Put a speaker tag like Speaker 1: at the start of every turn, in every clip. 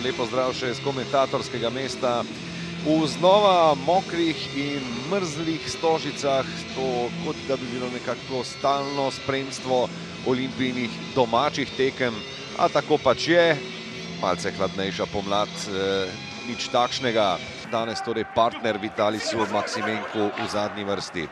Speaker 1: lepo zdrav še iz komentatorskega mesta. V znova mokrih in mrzlih Stožicah, to kot da bi bilo nekako stalno spremstvo Olimpijinih domačih tekem, a tako pač je, malce hladnejša pomlad, nič takšnega. Danes torej partner Vitalisu Maksimenku v zadnji vrsti.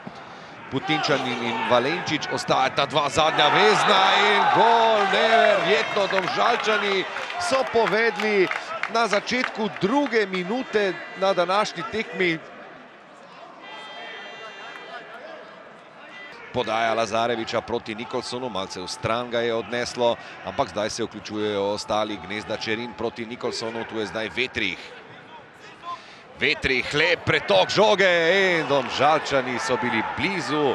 Speaker 1: Putinčanin in Valenčič ostajata dva zadnja vezna in gol, neverjetno, Domžalčani so povedli na začetku druge minute na današnji tekmi. Podaja Lazareviča proti Nikolsonu, malce v stran ga je odneslo, ampak zdaj se vključujejo ostali. Gnezda Čerin proti Nikolsonu, tu je zdaj Vetrih. Vetrih, lep pretok žoge in Domžalčani so bili blizu.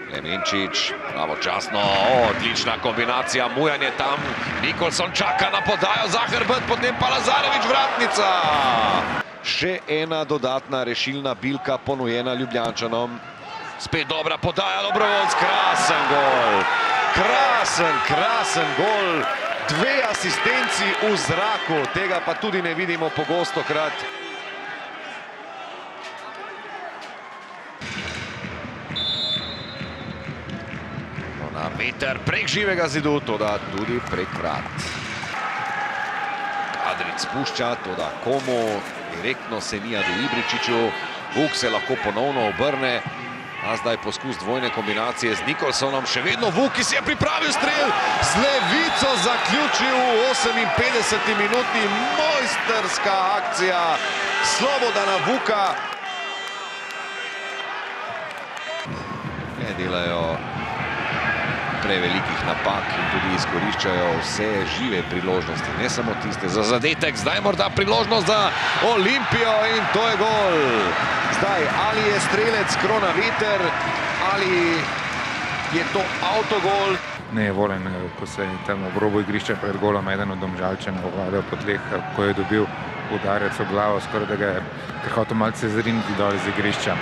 Speaker 1: Klemenčič, pravočasno, odlična kombinacija, Mujan je tam, Nikolson čaka na podajo za hrbet, potem pa Lazarevič vratnica. Še ena dodatna rešilna bilka ponujena Ljubljančanom. Spet dobra podaja, Dobrovolc, krasen gol. Krasen gol. Dve asistenci v zraku, tega pa tudi ne vidimo pogostokrat. Na meter prek živega zidu, toda tudi prek vrat. Kadric spušča, toda komu? Direktno se mija do Ibričiću. Vuk se lahko ponovno obrne. A zdaj poskus dvojne kombinacije z Nikolsonom. Še vedno Vuk, ki si je pripravil strel. Z levico zaključil v 58. minuti. Mojsterska akcija Slobodana Vuka. Ne delajo prevelikih napak in tudi izkoriščajo vse žive priložnosti, ne samo tiste za zadetek. Zdaj morda priložnost za Olimpijo in to je gol. Zdaj, ali je strelec Kronaveter, ali je to avtogol.
Speaker 2: Ne je volen, ko se je tam ob robu igrišča pred golom eden od Domžalčanov ovladal po tleh, ko je dobil udarec v glavo, skoraj da ga je hotel malce zriniti dol iz igrišča.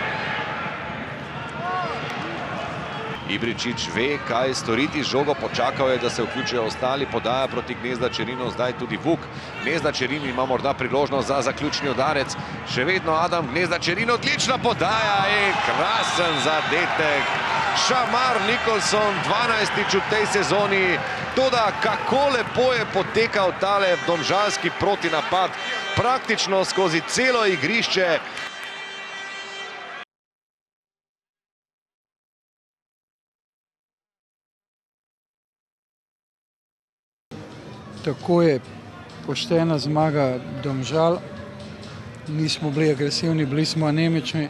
Speaker 1: Ibričić ve, kaj storiti z žogo, počakal je, da se vključijo ostali, podaja proti Gnezda Čerinu, zdaj tudi Vuk. Gnezda Čerin ima morda priložnost za zaključni udarec. Še vedno Adam Gnezda Čerin, odlična podaja in krasen zadetek. Šamar Nikolson, 12. v tej sezoni. Toda kako lepo je potekal tale domžalski protinapad, praktično skozi celo igrišče.
Speaker 3: Tako je poštena zmaga Domžal. Nismo bili agresivni, bili smo anemični,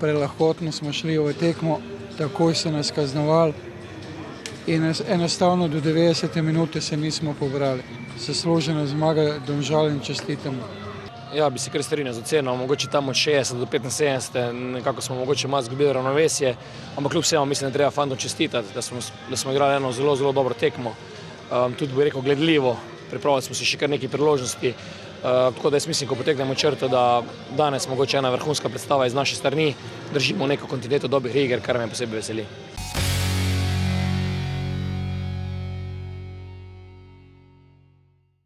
Speaker 3: prelahkotno smo šli v tekmo, takoj so nas kaznovali in enostavno do 90. minute se nismo pobrali. Zaslužena zmaga Domžal in čestitamo.
Speaker 4: Ja, bi se kar strinjal z oceno, mogoče tam od 60 do 75, nekako smo mogoče malo izgubili ravnovesje, ampak kljub vsemu mislim, da treba fantom čestitati, da smo igrali eno zelo dobro tekmo. Tudi bi rekel gledljivo, pripravili smo se še kar nekaj priložnosti, tako da jaz mislim, ko potegnemo črto, da danes mogoče ena vrhunska predstava iz naše strani, držimo neko kontinuiteto dobrih iger, kar me posebej veseli.